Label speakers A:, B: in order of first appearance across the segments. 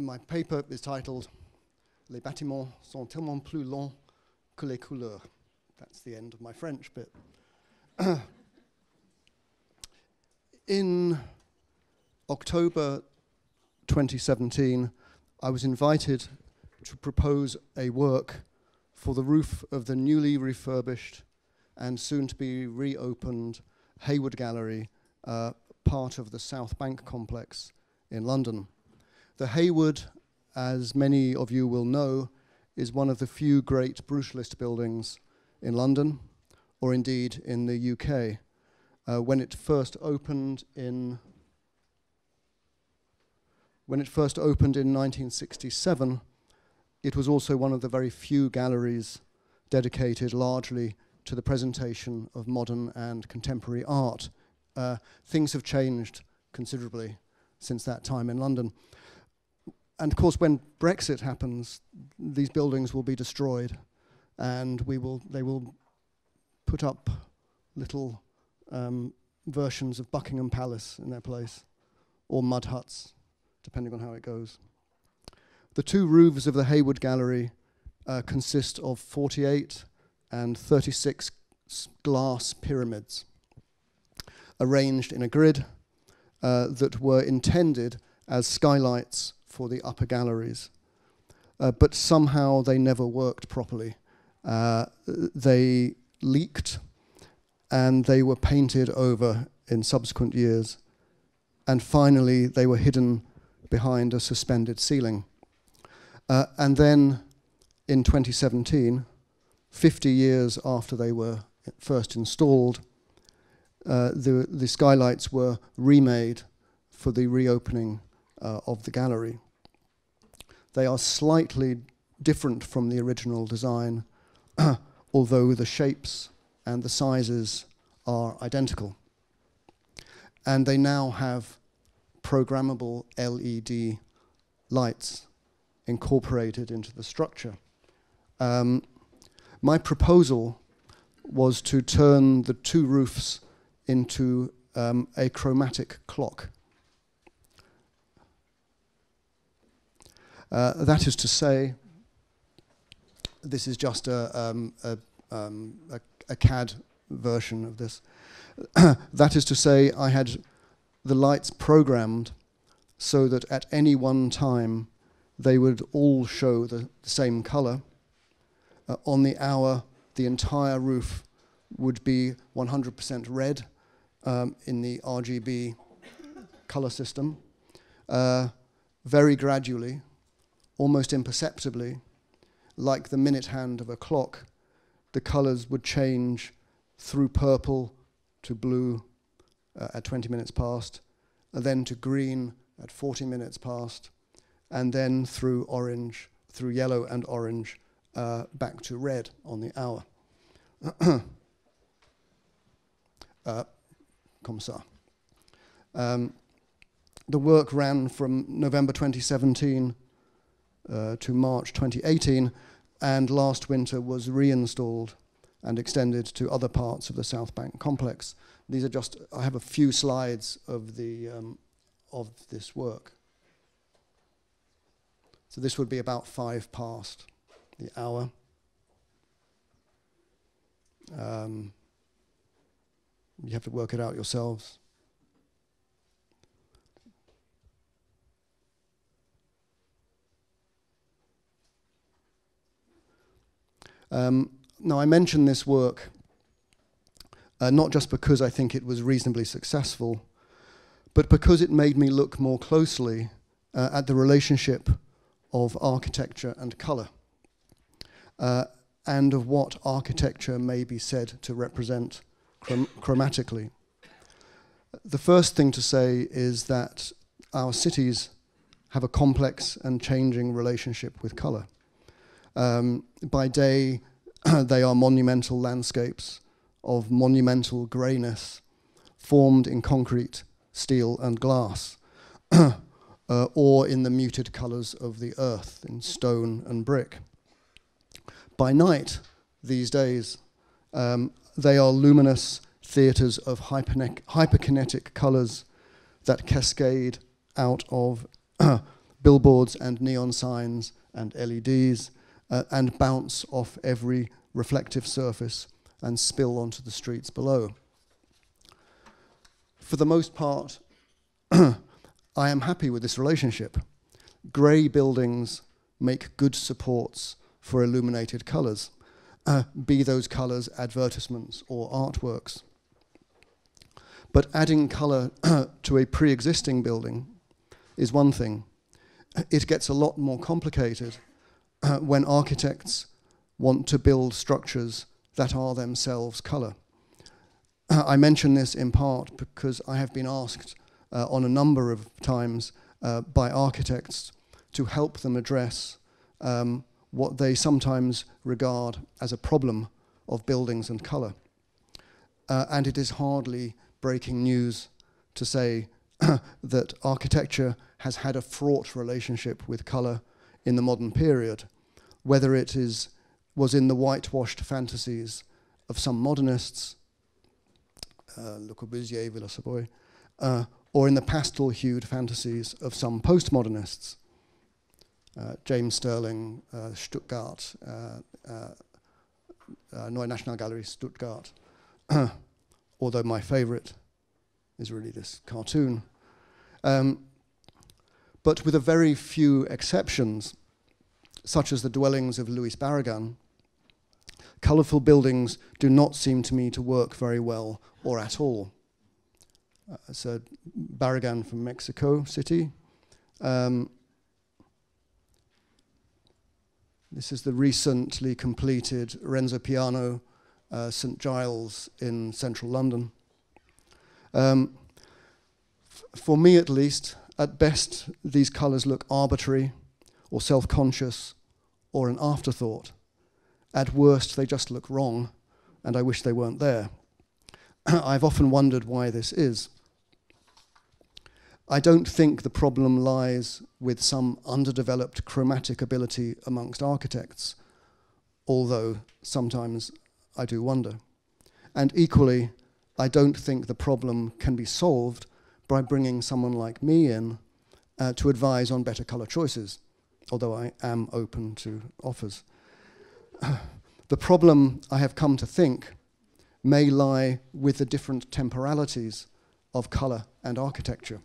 A: my paper is titled Les bâtiments sont tellement plus lents que les couleurs. That's the end of my French bit. In October 2017, I was invited to propose a work for the roof of the newly refurbished and soon to be reopened Hayward Gallery, part of the South Bank complex in London. The Hayward, as many of you will know, is one of the few great Brutalist buildings in London, or indeed in the UK. When it first opened in 1967, it was also one of the very few galleries dedicated largely to the presentation of modern and contemporary art. Things have changed considerably since that time in London. And of course, when Brexit happens, these buildings will be destroyed, and they will put up little versions of Buckingham Palace in their place, or mud huts, depending on how it goes. The two roofs of the Hayward Gallery consist of 48 and 36 glass pyramids arranged in a grid that were intended as skylights for the upper galleries. But somehow they never worked properly. They leaked and they were painted over in subsequent years. And finally, they were hidden behind a suspended ceiling. And then in 2017, 50 years after they were first installed, the skylights were remade for the reopening of the gallery. They are slightly different from the original design, although the shapes and the sizes are identical. And they now have programmable LED lights incorporated into the structure. My proposal was to turn the two roofs into a chromatic clock. That is to say, this is just a CAD version of this. That is to say, I had the lights programmed so that at any one time they would all show the same color. On the hour, the entire roof would be 100% red in the RGB color system. Very gradually, almost imperceptibly, like the minute hand of a clock, the colors would change through purple to blue at 20 minutes past, and then to green at 40 minutes past, and then through orange, through yellow and orange, back to red on the hour. Comme ça. The work ran from November 2017 to March 2018, and last winter was reinstalled and extended to other parts of the South Bank complex. These are just, I have a few slides of this work. So this would be about 5 past the hour. You have to work it out yourselves. Now, I mention this work not just because I think it was reasonably successful, but because it made me look more closely at the relationship of architecture and color, and of what architecture may be said to represent chromatically. The first thing to say is that our cities have a complex and changing relationship with color. By day, they are monumental landscapes of monumental greyness, formed in concrete, steel, and glass, or in the muted colors of the earth, in stone and brick. By night, these days, they are luminous theaters of hyperkinetic colors that cascade out of billboards and neon signs and LEDs, and bounce off every reflective surface and spill onto the streets below. For the most part, I am happy with this relationship. Grey buildings make good supports for illuminated colours, be those colours advertisements or artworks. But adding colour to a pre-existing building is one thing. It gets a lot more complicated when architects want to build structures that are themselves colour. I mention this in part because I have been asked on a number of times by architects to help them address what they sometimes regard as a problem of buildings and colour. And it is hardly breaking news to say that architecture has had a fraught relationship with colour in the modern period, whether it was in the whitewashed fantasies of some modernists, Le Corbusier, Villa-Savoye, or in the pastel-hued fantasies of some postmodernists, James Sterling, Stuttgart, Neue Nationalgalerie Stuttgart, although my favourite is really this cartoon. But with a very few exceptions, such as the dwellings of Luis Barragan, colourful buildings do not seem to me to work very well or at all. So Barragan from Mexico City. This is the recently completed Renzo Piano St Giles in central London. For me at least, at best, these colours look arbitrary or self-conscious or an afterthought. At worst, they just look wrong, and I wish they weren't there. I've often wondered why this is. I don't think the problem lies with some underdeveloped chromatic ability amongst architects, although sometimes I do wonder. And equally, I don't think the problem can be solved by bringing someone like me in to advise on better colour choices, although I am open to offers. The problem, I have come to think, may lie with the different temporalities of colour and architecture.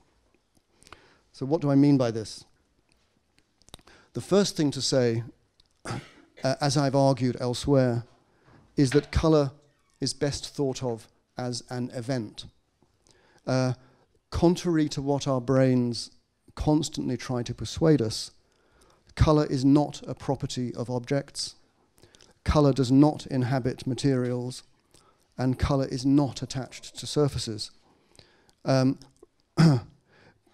A: So what do I mean by this? The first thing to say, as I've argued elsewhere, is that colour is best thought of as an event. Contrary to what our brains constantly try to persuade us, colour is not a property of objects, colour does not inhabit materials, and colour is not attached to surfaces.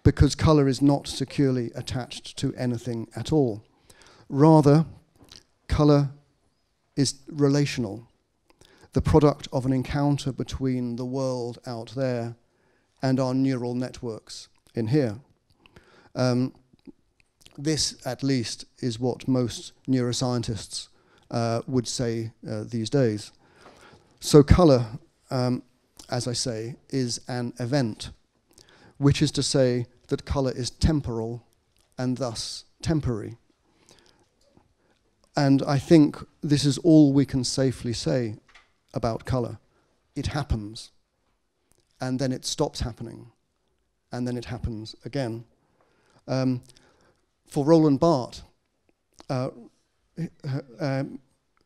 A: Because colour is not securely attached to anything at all. Rather, colour is relational, the product of an encounter between the world out there and our neural networks in here. This, at least, is what most neuroscientists would say these days. So colour, as I say, is an event, which is to say that colour is temporal and thus temporary. And I think this is all we can safely say about colour. It happens, and then it stops happening, and then it happens again. For Roland Barthes,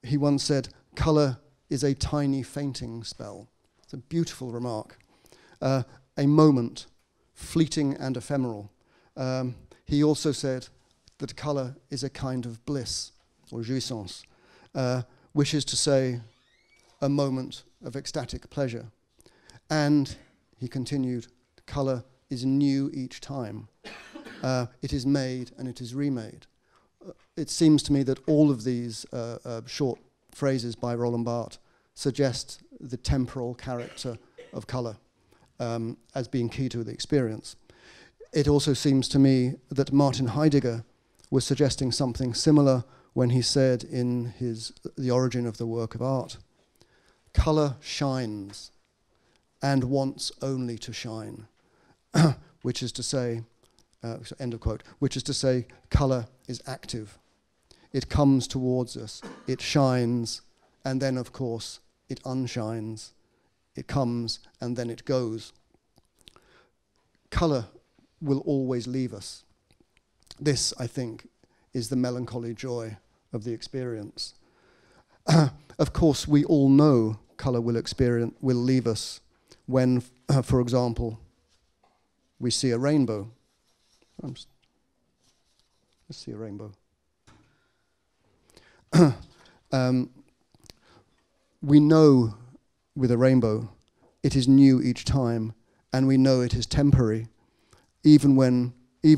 A: he once said, colour is a tiny fainting spell. It's a beautiful remark. A moment, fleeting and ephemeral. He also said that colour is a kind of bliss, or jouissance, which is to say, a moment of ecstatic pleasure. And, he continued, colour is new each time. It is made and it is remade. It seems to me that all of these short phrases by Roland Barthes suggest the temporal character of colour as being key to the experience. It also seems to me that Martin Heidegger was suggesting something similar when he said in The Origin of the Work of Art, colour shines and wants only to shine, which is to say, so end of quote, which is to say colour is active. It comes towards us, it shines, and then of course it unshines. It comes and then it goes. Colour will always leave us. This, I think, is the melancholy joy of the experience. Of course, we all know colour will leave us when, for example, we see a rainbow. Let's see a rainbow. We know with a rainbow it is new each time, and we know it is temporary, even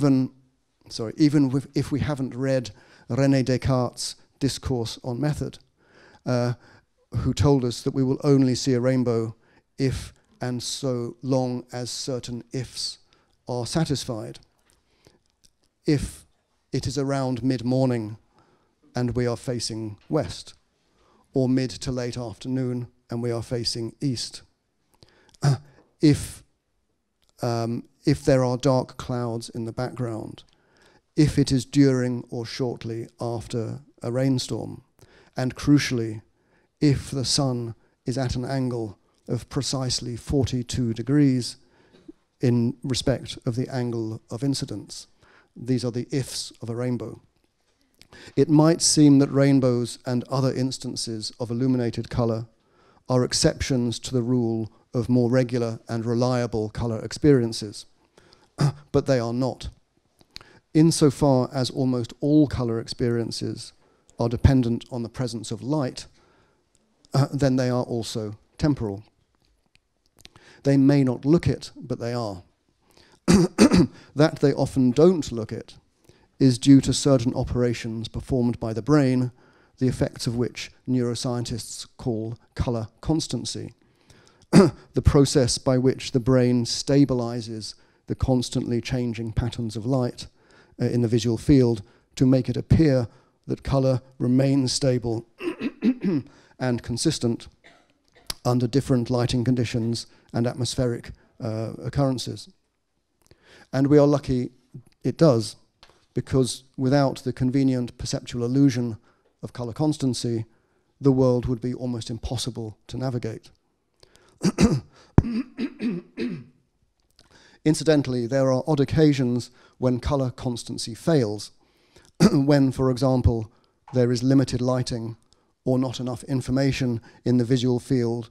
A: if we haven't read René Descartes' Discourse on Method, who told us that we will only see a rainbow if and so long as certain ifs are satisfied. If it is around mid-morning and we are facing west, or mid to late afternoon and we are facing east. If there are dark clouds in the background, if it is during or shortly after a rainstorm, and crucially, if the sun is at an angle of precisely 42 degrees in respect of the angle of incidence. These are the ifs of a rainbow. It might seem that rainbows and other instances of illuminated colour are exceptions to the rule of more regular and reliable colour experiences, but they are not. Insofar as almost all colour experiences are dependent on the presence of light, then they are also temporal. They may not look it, but they are. That they often don't look it is due to certain operations performed by the brain, the effects of which neuroscientists call colour constancy, the process by which the brain stabilizes the constantly changing patterns of light in the visual field to make it appear that colour remains stable and consistent under different lighting conditions and atmospheric occurrences. And we are lucky it does, because without the convenient perceptual illusion of colour constancy, the world would be almost impossible to navigate. Incidentally, there are odd occasions when colour constancy fails, when, for example, there is limited lighting or not enough information in the visual field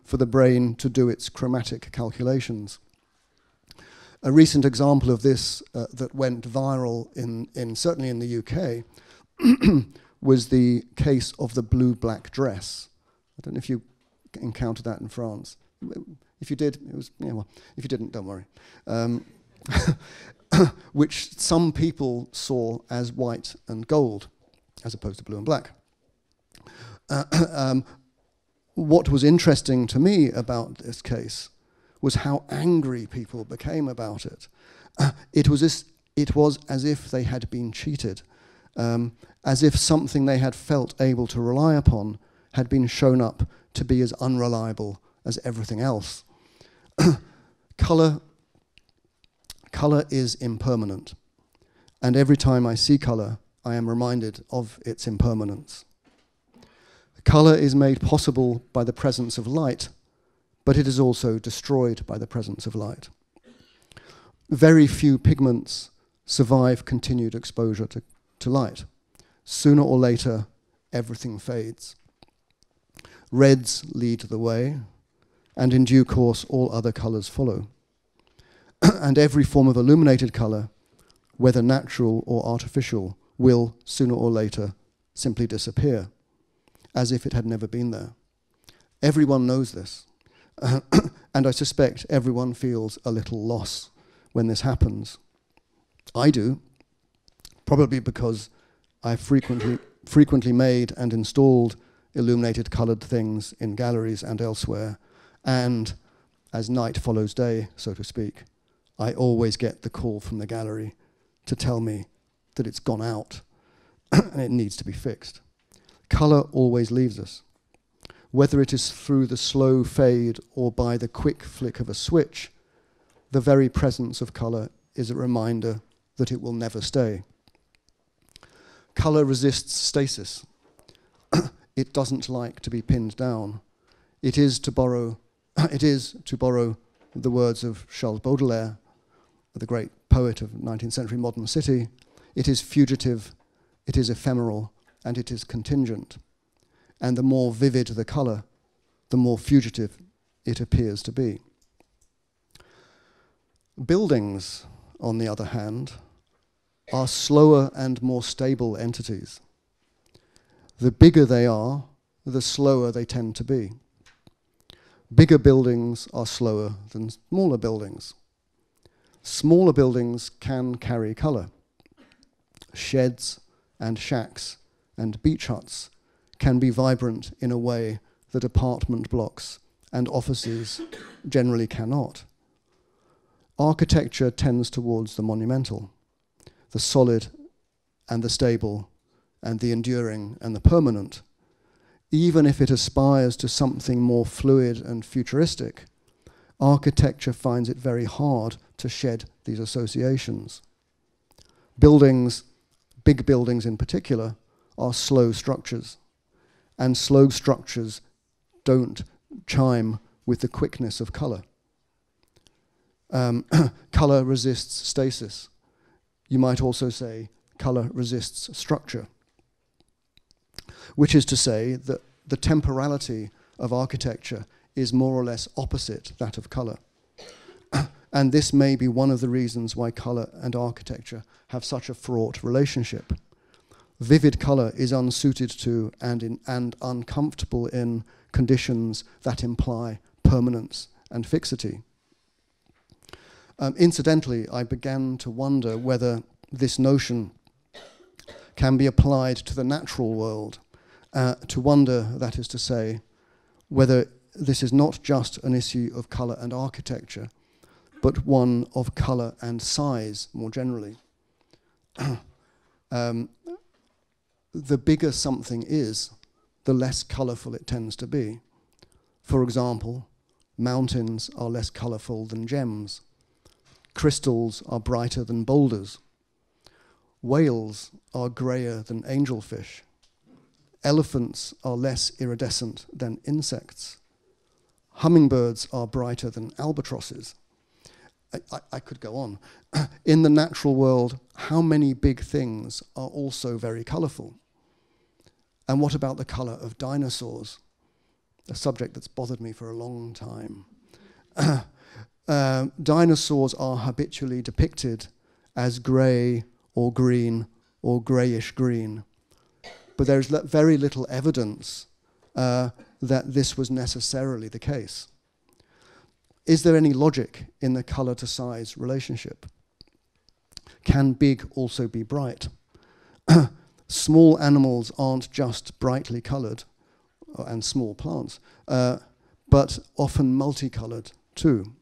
A: for the brain to do its chromatic calculations. A recent example of this that went viral certainly in the UK was the case of the blue-black dress. I don't know if you encountered that in France. If you did, it was, yeah, well, if you didn't, don't worry. Which some people saw as white and gold, as opposed to blue and black. What was interesting to me about this case was how angry people became about it. It was as if they had been cheated, as if something they had felt able to rely upon had been shown up to be as unreliable as everything else. Colour is impermanent, and every time I see colour, I am reminded of its impermanence. Colour is made possible by the presence of light, but it is also destroyed by the presence of light. Very few pigments survive continued exposure to light. Sooner or later, everything fades. Reds lead the way, and in due course, all other colours follow. And every form of illuminated colour, whether natural or artificial, will, sooner or later, simply disappear, as if it had never been there. Everyone knows this. And I suspect everyone feels a little loss when this happens. I do, probably because I've frequently made and installed illuminated coloured things in galleries and elsewhere, and as night follows day, so to speak, I always get the call from the gallery to tell me that it's gone out and it needs to be fixed. Colour always leaves us. Whether it is through the slow fade or by the quick flick of a switch, the very presence of colour is a reminder that it will never stay. Colour resists stasis. It doesn't like to be pinned down. It is, to borrow the words of Charles Baudelaire, the great poet of 19th century modern city, it is fugitive, it is ephemeral, and it is contingent. And the more vivid the colour, the more fugitive it appears to be. Buildings, on the other hand, are slower and more stable entities. The bigger they are, the slower they tend to be. Bigger buildings are slower than smaller buildings. Smaller buildings can carry colour. Sheds and shacks and beach huts can be vibrant in a way that apartment blocks and offices generally cannot. Architecture tends towards the monumental, the solid and the stable and the enduring and the permanent. Even if it aspires to something more fluid and futuristic, architecture finds it very hard to shed these associations. Buildings, big buildings in particular, are slow structures, and slow structures don't chime with the quickness of colour. Colour resists stasis. You might also say colour resists structure, which is to say that the temporality of architecture is more or less opposite that of colour. And this may be one of the reasons why colour and architecture have such a fraught relationship. Vivid colour is unsuited to and uncomfortable in conditions that imply permanence and fixity. Incidentally, I began to wonder whether this notion can be applied to the natural world, to wonder, that is to say, whether this is not just an issue of colour and architecture, but one of colour and size more generally. The bigger something is, the less colourful it tends to be. For example, mountains are less colourful than gems. Crystals are brighter than boulders. Whales are greyer than angelfish. Elephants are less iridescent than insects. Hummingbirds are brighter than albatrosses. I could go on. In the natural world, how many big things are also very colourful? And what about the colour of dinosaurs? A subject that's bothered me for a long time. Dinosaurs are habitually depicted as grey or green or greyish green. But there's very little evidence that this was necessarily the case. Is there any logic in the colour to size relationship? Can big also be bright? Small animals aren't just brightly coloured, and small plants, but often multicoloured too.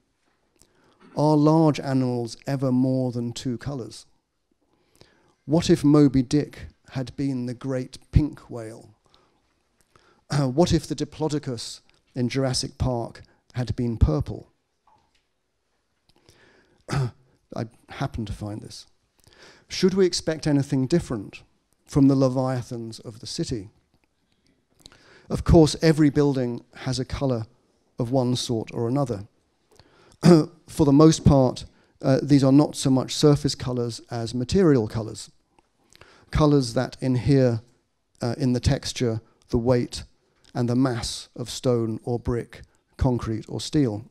A: Are large animals ever more than two colours? What if Moby Dick had been the great pink whale? What if the Diplodocus in Jurassic Park had been purple? I happened to find this. Should we expect anything different from the leviathans of the city? Of course, every building has a colour of one sort or another. For the most part, these are not so much surface colours as material colours. Colours that inhere in the texture, the weight, and the mass of stone or brick, concrete or steel.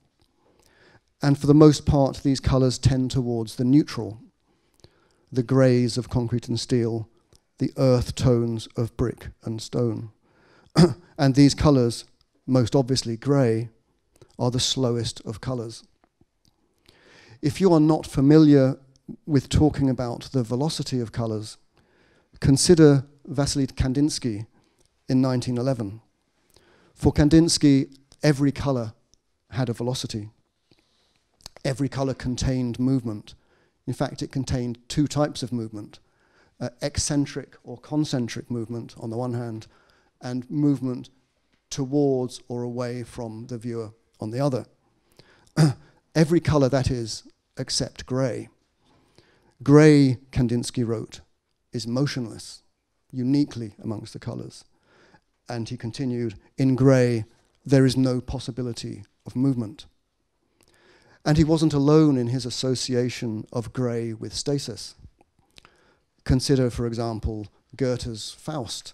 A: And for the most part, these colours tend towards the neutral, the greys of concrete and steel, the earth tones of brick and stone. And these colours, most obviously grey, are the slowest of colours. If you are not familiar with talking about the velocity of colours, consider Vasily Kandinsky in 1911. For Kandinsky, every colour had a velocity. Every colour contained movement. In fact, it contained two types of movement, eccentric or concentric movement on the one hand, and movement towards or away from the viewer on the other. Every colour, that is, except grey. Grey, Kandinsky wrote, is motionless, uniquely amongst the colours. And he continued, in grey, there is no possibility of movement. And he wasn't alone in his association of grey with stasis. Consider, for example, Goethe's Faust,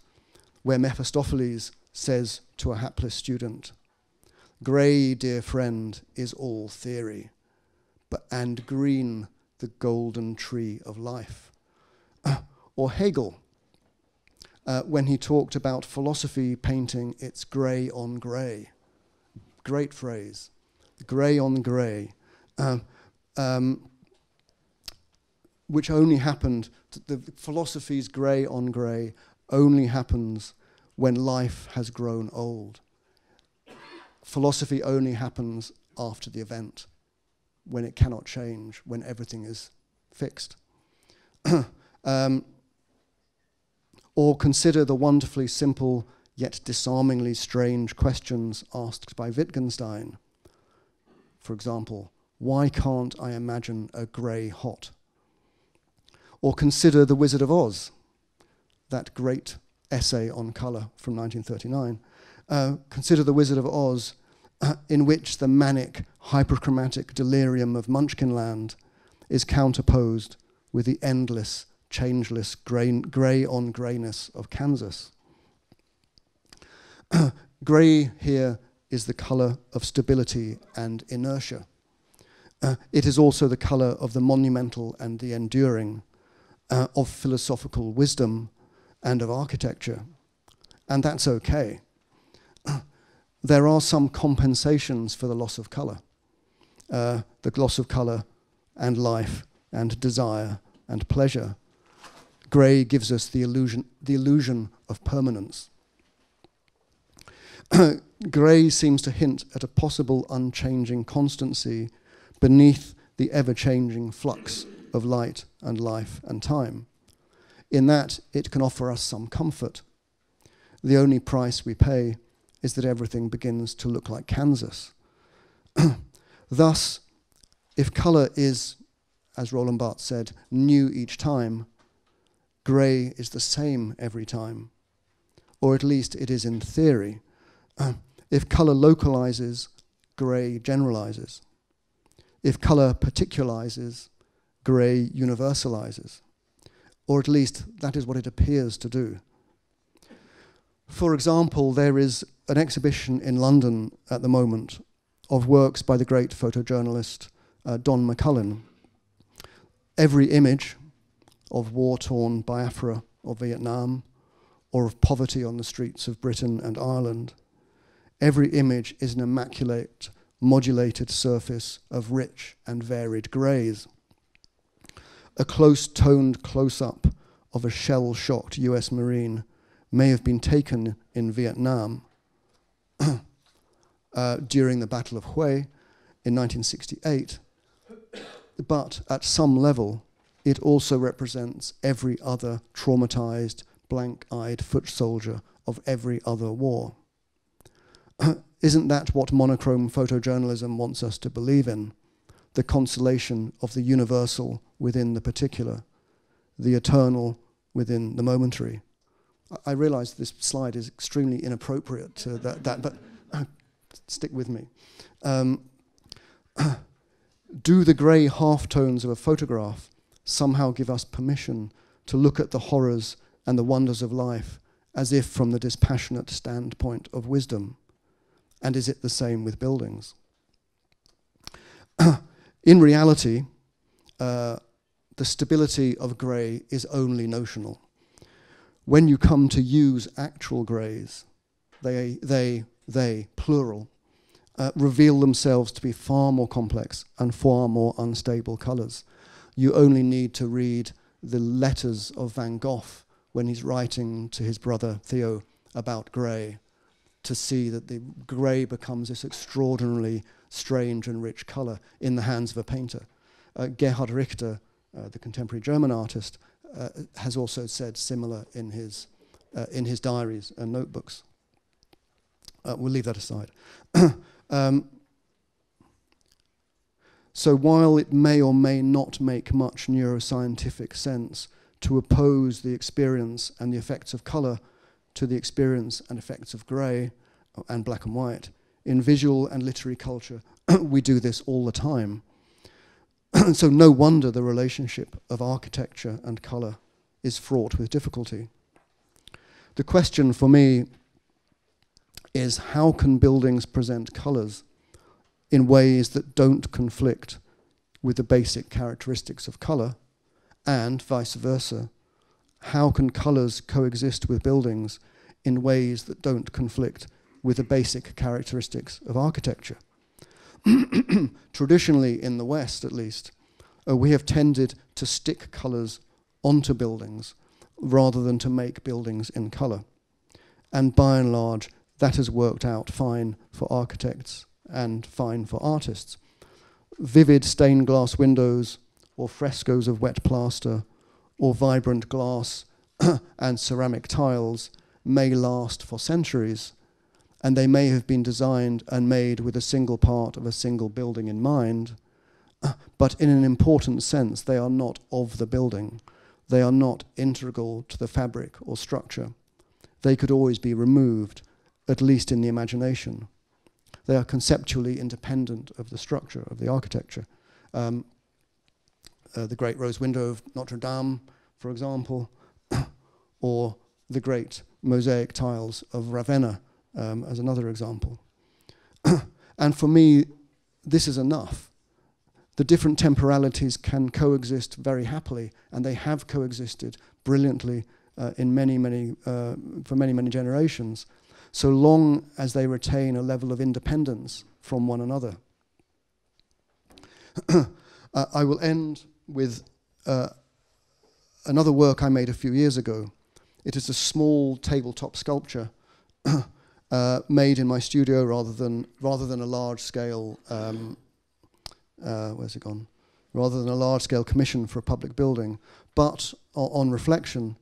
A: where Mephistopheles says to a hapless student, grey, dear friend, is all theory, and green the golden tree of life. Or Hegel, when he talked about philosophy painting its grey on grey. Great phrase, grey on grey, which only happened, the philosophy's grey on grey only happens when life has grown old. Philosophy only happens after the event, when it cannot change, when everything is fixed. Or consider the wonderfully simple yet disarmingly strange questions asked by Wittgenstein. For example, why can't I imagine a grey hot? Or consider The Wizard of Oz, that great essay on colour from 1939. Consider The Wizard of Oz, in which the manic, hyperchromatic delirium of Munchkinland is counterposed with the endless, changeless grey on greyness of Kansas. Grey here is the colour of stability and inertia. It is also the colour of the monumental and the enduring, of philosophical wisdom and of architecture. And that's okay. There are some compensations for the loss of colour. The loss of colour and life and desire and pleasure. Grey gives us the illusion of permanence. Grey seems to hint at a possible unchanging constancy beneath the ever-changing flux of light and life and time. In that, it can offer us some comfort. The only price we pay is that everything begins to look like Kansas. Thus, if colour is, as Roland Barthes said, new each time, grey is the same every time, or at least it is in theory. If colour localizes, grey generalizes. If colour particularizes, grey universalizes. Or at least that is what it appears to do. For example, there is an exhibition in London at the moment of works by the great photojournalist Don McCullin. Every image of war-torn Biafra or Vietnam, or of poverty on the streets of Britain and Ireland, every image is an immaculate, modulated surface of rich and varied greys. A close-toned close-up of a shell-shocked US Marine may have been taken in Vietnam during the Battle of Hue in 1968, but at some level, it also represents every other traumatized, blank-eyed foot soldier of every other war. Isn't that what monochrome photojournalism wants us to believe in? The consolation of the universal within the particular, the eternal within the momentary. I realize this slide is extremely inappropriate to that but stick with me. Do the grey halftones of a photograph somehow give us permission to look at the horrors and the wonders of life as if from the dispassionate standpoint of wisdom? And is it the same with buildings? In reality, the stability of grey is only notional. When you come to use actual greys, they, plural, reveal themselves to be far more complex and far more unstable colours. You only need to read the letters of Van Gogh when he's writing to his brother Theo about grey to see that the grey becomes this extraordinarily strange and rich colour in the hands of a painter. Gerhard Richter, the contemporary German artist, has also said similar in his diaries and notebooks. We'll leave that aside. So while it may or may not make much neuroscientific sense to oppose the experience and the effects of colour to the experience and effects of grey and black and white, in visual and literary culture, we do this all the time. So no wonder the relationship of architecture and colour is fraught with difficulty. The question for me is, how can buildings present colours in ways that don't conflict with the basic characteristics of colour, and vice versa? How can colours coexist with buildings in ways that don't conflict with the basic characteristics of architecture? Traditionally, in the West at least, we have tended to stick colours onto buildings rather than to make buildings in colour. And by and large, that has worked out fine for architects and fine for artists. Vivid stained glass windows, or frescoes of wet plaster, or vibrant glass and ceramic tiles may last for centuries, and they may have been designed and made with a single part of a single building in mind, but in an important sense, they are not of the building. They are not integral to the fabric or structure. They could always be removed, at least in the imagination. They are conceptually independent of the structure, of the architecture. The great rose window of Notre Dame, for example, or the great mosaic tiles of Ravenna, as another example. And for me, this is enough. The different temporalities can coexist very happily, and they have coexisted brilliantly in for many, many generations, so long as they retain a level of independence from one another. I will end with another work I made a few years ago. It is a small tabletop sculpture made in my studio rather than a large scale. Where's it gone? Rather than a large scale commission for a public building, but on reflection,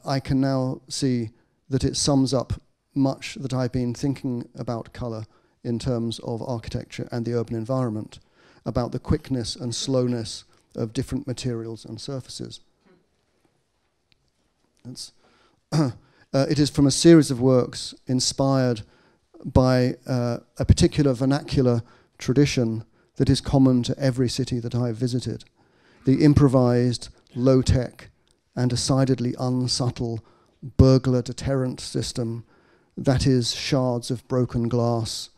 A: I can now see that it sums up much that I've been thinking about colour in terms of architecture and the urban environment, about the quickness and slowness of different materials and surfaces. It is from a series of works inspired by a particular vernacular tradition that is common to every city that I've visited. The improvised, low-tech, and decidedly unsubtle burglar deterrent system that is shards of broken glass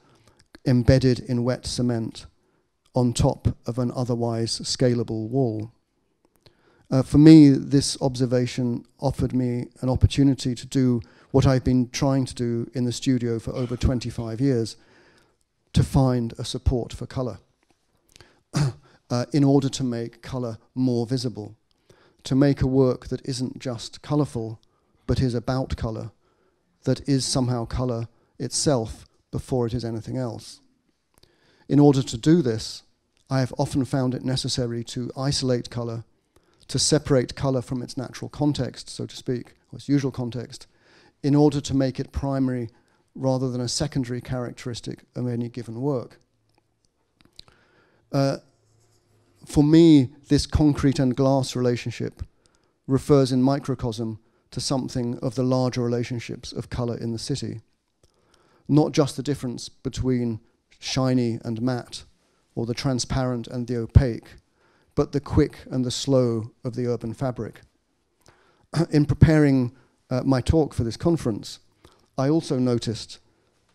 A: embedded in wet cement on top of an otherwise scalable wall. For me, this observation offered me an opportunity to do what I've been trying to do in the studio for over 25 years, to find a support for colour, in order to make colour more visible, to make a work that isn't just colourful, but is about colour, that is somehow colour itself before it is anything else. In order to do this, I have often found it necessary to isolate colour, to separate colour from its natural context, so to speak, or its usual context, in order to make it primary rather than a secondary characteristic of any given work. For me, this concrete and glass relationship refers in microcosm to something of the larger relationships of colour in the city. Not just the difference between shiny and matte, or the transparent and the opaque, but the quick and the slow of the urban fabric. In preparing my talk for this conference, I also noticed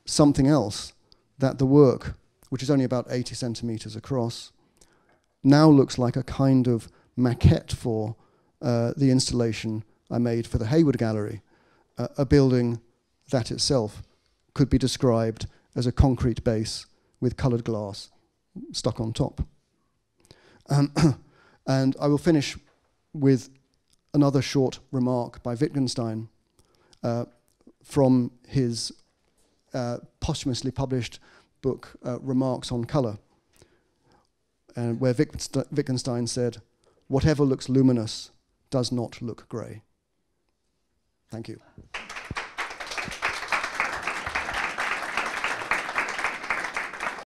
A: something else, that the work, which is only about 80 centimetres across, now looks like a kind of maquette for the installation I made for the Hayward Gallery, a building that itself could be described as a concrete base with coloured glass stuck on top. And I will finish with another short remark by Wittgenstein from his posthumously published book, Remarks on Colour, and where Wittgenstein said, "Whatever looks luminous does not look grey." Thank you.